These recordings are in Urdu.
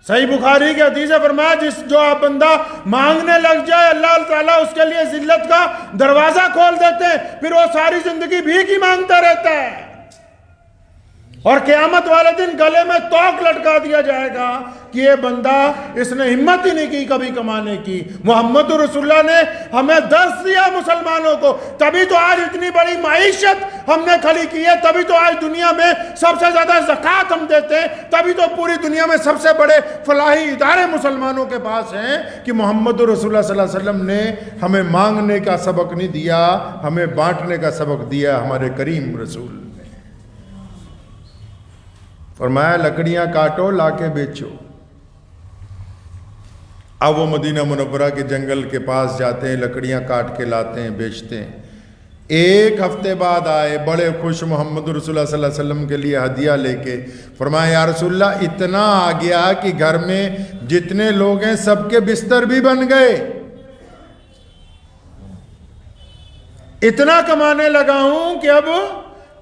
صحیح بخاری کے حدیث ہے، فرمایا جو آپ بندہ مانگنے لگ جائے اللہ تعالیٰ اس کے لیے ذلت کا دروازہ کھول دیتے ہیں، پھر وہ ساری زندگی بھیک ہی مانگتا رہتا ہے، اور قیامت والے دن گلے میں توق لٹکا دیا جائے گا کہ یہ بندہ اس نے ہمت ہی نہیں کی کبھی کمانے کی۔ محمد رسول اللہ نے ہمیں درس دیا مسلمانوں کو، تبھی تو آج اتنی بڑی معیشت ہم نے کھڑی کی ہے، تبھی تو آج دنیا میں سب سے زیادہ زکوٰۃ ہم دیتے ہیں، تبھی تو پوری دنیا میں سب سے بڑے فلاحی ادارے مسلمانوں کے پاس ہیں، کہ محمد رسول اللہ صلی اللہ علیہ وسلم نے ہمیں مانگنے کا سبق نہیں دیا، ہمیں بانٹنے کا سبق دیا ہمارے کریم رسول۔ فرمایا لکڑیاں کاٹو لا کے بیچو۔ اب وہ مدینہ منورہ کے جنگل کے پاس جاتے ہیں، لکڑیاں کاٹ کے لاتے ہیں، بیچتے ہیں۔ ایک ہفتے بعد آئے بڑے خوش محمد رسول اللہ صلی اللہ علیہ وسلم کے لیے ہدیہ لے کے، فرمایا یا رسول اللہ اتنا آ گیا کہ گھر میں جتنے لوگ ہیں سب کے بستر بھی بن گئے، اتنا کمانے لگا ہوں کہ اب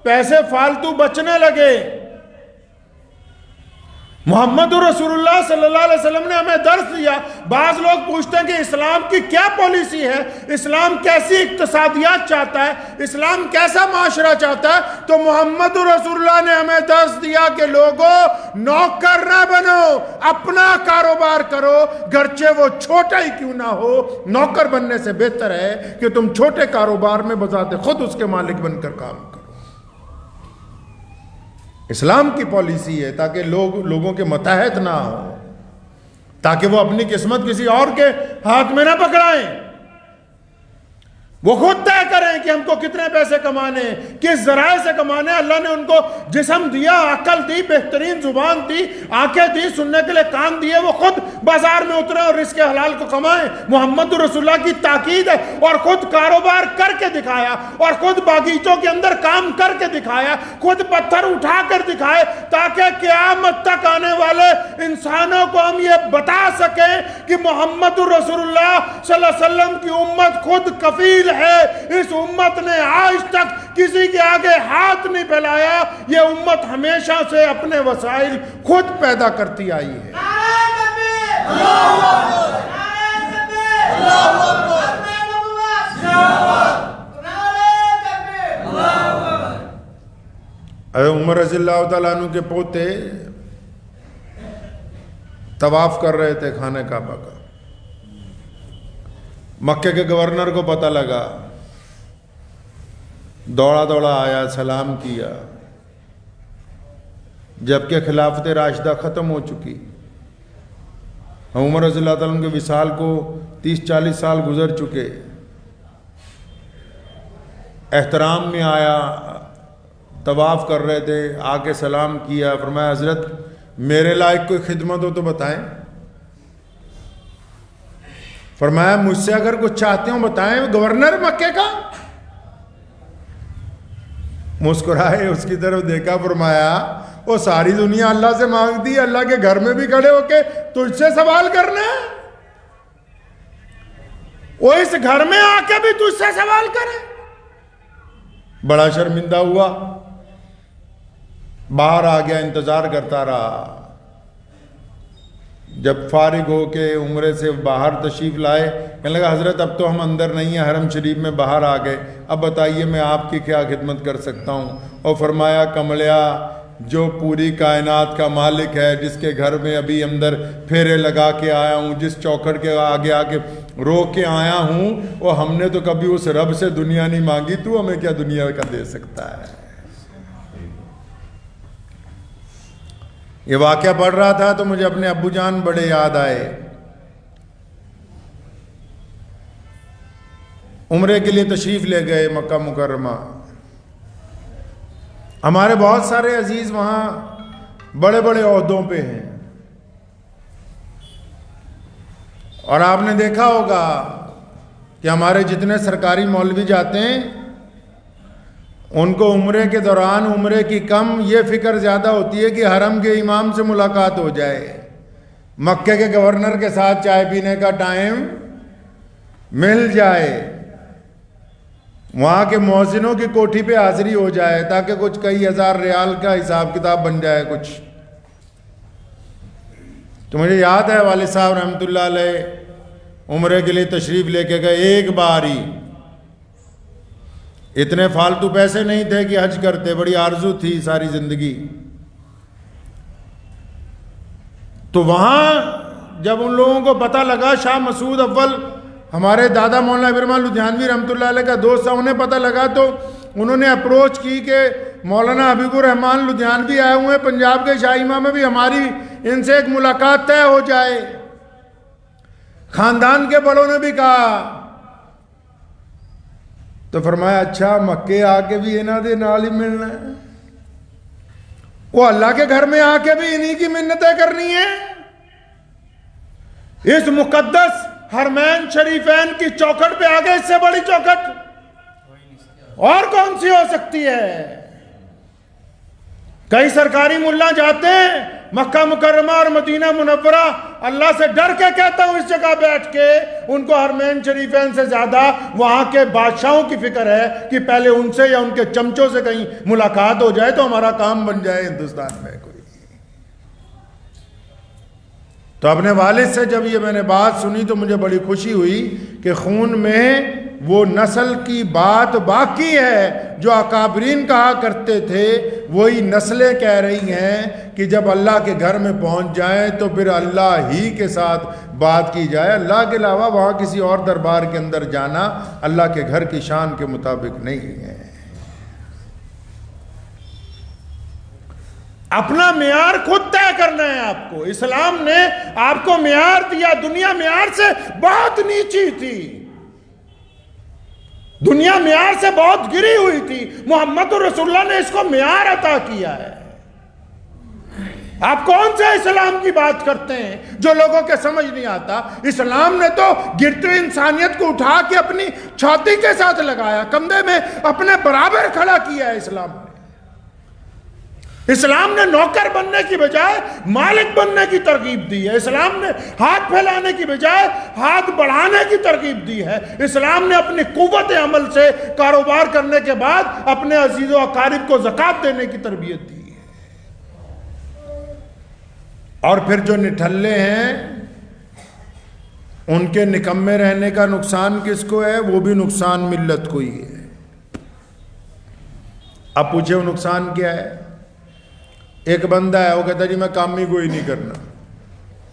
پیسے فالتو بچنے لگے۔ محمد رسول اللہ صلی اللہ علیہ وسلم نے ہمیں درس دیا۔ بعض لوگ پوچھتے ہیں کہ اسلام کی کیا پالیسی ہے، اسلام کیسی اقتصادیات چاہتا ہے، اسلام کیسا معاشرہ چاہتا ہے، تو محمد رسول اللہ نے ہمیں درس دیا کہ لوگوں نوکر نہ بنو، اپنا کاروبار کرو، گرچہ وہ چھوٹا ہی کیوں نہ ہو۔ نوکر بننے سے بہتر ہے کہ تم چھوٹے کاروبار میں بذات خود اس کے مالک بن کر کام کرو۔ اسلام کی پالیسی ہے تاکہ لوگوں کے متحد نہ ہوں، تاکہ وہ اپنی قسمت کسی اور کے ہاتھ میں نہ پکڑائیں، وہ خود طے کریں کہ ہم کو کتنے پیسے کمانے ہیں، کس ذرائع سے کمانے ہیں۔ اللہ نے ان کو جسم دیا، عقل دی، بہترین زبان دی، آنکھیں دی، سننے کے لیے کان دیے، وہ خود بازار میں اترے اور رزق حلال کو کمائیں۔ محمد رسول اللہ کی تاکید ہے، اور خود کاروبار کر کے دکھایا، اور خود باغیچوں کے اندر کام کر کے دکھایا، خود پتھر اٹھا کر دکھائے، تاکہ قیامت تک آنے والے انسانوں کو ہم یہ بتا سکیں کہ محمد رسول اللہ صلی اللہ علیہ وسلم کی امت خود کفیل ہے۔ اس امت نے آج تک کسی کے آگے ہاتھ نہیں پھیلایا، یہ امت ہمیشہ سے اپنے وسائل خود پیدا کرتی آئی ہے۔ عمر رضی اللہ تعالیٰ عنہ کے پوتے طواف کر رہے تھے خانہ کعبہ کا، مکے کے گورنر کو پتہ لگا، دوڑا دوڑا آیا، سلام کیا، جبکہ خلافت راشدہ ختم ہو چکی، عمر رضی اللہ تعالیٰ عنہ کے وصال کو 30-40 سال گزر چکے۔ احترام میں آیا، طواف کر رہے تھے، آ کے سلام کیا، فرمایا حضرت میرے لائق کوئی خدمت ہو تو بتائیں۔ فرمایا مجھ سے اگر کچھ چاہتے ہوں بتائیں، گورنر مکے کا۔ مسکرائے، اس کی طرف دیکھا، فرمایا وہ ساری دنیا اللہ سے مانگتی ہے، اللہ کے گھر میں بھی کھڑے ہو کے تجھ سے سوال کرنا ہے، وہ اس گھر میں آ کے بھی تجھ سے سوال کرے۔ بڑا شرمندہ ہوا، باہر آ گیا، انتظار کرتا رہا۔ جب فارغ ہو کے عمرے سے باہر تشریف لائے، کہنے لگا حضرت اب تو ہم اندر نہیں ہیں، حرم شریف میں باہر آ گئے، اب بتائیے میں آپ کی کیا خدمت کر سکتا ہوں۔ اور فرمایا کملیا، جو پوری کائنات کا مالک ہے، جس کے گھر میں ابھی اندر پھیرے لگا کے آیا ہوں، جس چوکھٹ کے آگے آ کے رو کے آیا ہوں، وہ ہم نے تو کبھی اس رب سے دنیا نہیں مانگی، تو ہمیں کیا دنیا کا دے سکتا ہے۔ یہ واقعہ پڑھ رہا تھا تو مجھے اپنے ابو جان بڑے یاد آئے۔ عمرے کے لیے تشریف لے گئے مکہ مکرمہ، ہمارے بہت سارے عزیز وہاں بڑے بڑے عہدوں پہ ہیں، اور آپ نے دیکھا ہوگا کہ ہمارے جتنے سرکاری مولوی جاتے ہیں ان کو عمرے کے دوران عمرے کی کم یہ فکر زیادہ ہوتی ہے کہ حرم کے امام سے ملاقات ہو جائے، مکے کے گورنر کے ساتھ چائے پینے کا ٹائم مل جائے، وہاں کے مؤذنوں کی کوٹھی پہ حاضری ہو جائے، تاکہ کچھ کئی ہزار ریال کا حساب کتاب بن جائے کچھ۔ تو مجھے یاد ہے والد صاحب رحمۃ اللہ علیہ عمرے کے لیے تشریف لے کے گئے، ایک بار ہی، اتنے فالتو پیسے نہیں تھے کہ حج کرتے، بڑی آرزو تھی ساری زندگی۔ تو وہاں جب ان لوگوں کو پتہ لگا، شاہ مسعود اول ہمارے دادا مولانا ابرمان لدھیانوی رحمۃ اللہ علیہ کا دوست تھا، انہیں پتہ لگا تو انہوں نے اپروچ کی کہ مولانا حبیب الرحمان لدھیانوی آئے ہوئے ہیں پنجاب کے شاہی امام میں، بھی ہماری ان سے ایک ملاقات طے ہو جائے۔ خاندان کے بڑوں نے بھی کہا، تو فرمایا اچھا مکے آ کے بھی انہاں دے نال ہی ملنا ہے، وہ اللہ کے گھر میں آ کے بھی انہی کی منتیں کرنی ہے؟ اس مقدس حرمین شریفین کی چوکھٹ پہ آگے اس سے بڑی چوکھٹ اور کون سی ہو سکتی ہے؟ کئی سرکاری ملا جاتے ہیں مکہ مکرمہ اور مدینہ منورہ، اللہ سے ڈر کے کہتا ہوں اس جگہ بیٹھ کے، ان کو حرمین شریفین سے زیادہ وہاں کے بادشاہوں کی فکر ہے کہ پہلے ان سے یا ان کے چمچوں سے کہیں ملاقات ہو جائے تو ہمارا کام بن جائے ہندوستان میں کوئی۔ تو اپنے والد سے جب یہ میں نے بات سنی تو مجھے بڑی خوشی ہوئی کہ خون میں وہ نسل کی بات باقی ہے جو اکابرین کہا کرتے تھے، وہی نسلیں کہہ رہی ہیں کہ جب اللہ کے گھر میں پہنچ جائیں تو پھر اللہ ہی کے ساتھ بات کی جائے، اللہ کے علاوہ وہاں کسی اور دربار کے اندر جانا اللہ کے گھر کی شان کے مطابق نہیں ہے۔ اپنا معیار خود طے کرنا ہے آپ کو۔ اسلام نے آپ کو معیار دیا، دنیا معیار سے بہت نیچی تھی، دنیا معیار سے بہت گری ہوئی تھی، محمد رسول اللہ نے اس کو معیار عطا کیا ہے۔ آپ کون سے اسلام کی بات کرتے ہیں جو لوگوں کے سمجھ نہیں آتا؟ اسلام نے تو گرتے انسانیت کو اٹھا کے اپنی چھاتی کے ساتھ لگایا، کندھے میں اپنے برابر کھڑا کیا ہے۔ اسلام نے نوکر بننے کی بجائے مالک بننے کی ترغیب دی ہے۔ اسلام نے ہاتھ پھیلانے کی بجائے ہاتھ بڑھانے کی ترغیب دی ہے۔ اسلام نے اپنی قوت عمل سے کاروبار کرنے کے بعد اپنے عزیز و اقارب کو زکوٰۃ دینے کی تربیت دی ہے۔ اور پھر جو نٹھلے ہیں ان کے نکمے رہنے کا نقصان کس کو ہے؟ وہ بھی نقصان ملت کو ہی ہے۔ اب پوچھے وہ نقصان کیا ہے؟ ایک بندہ ہے وہ کہتا ہے جی میں کام ہی کوئی نہیں کرنا،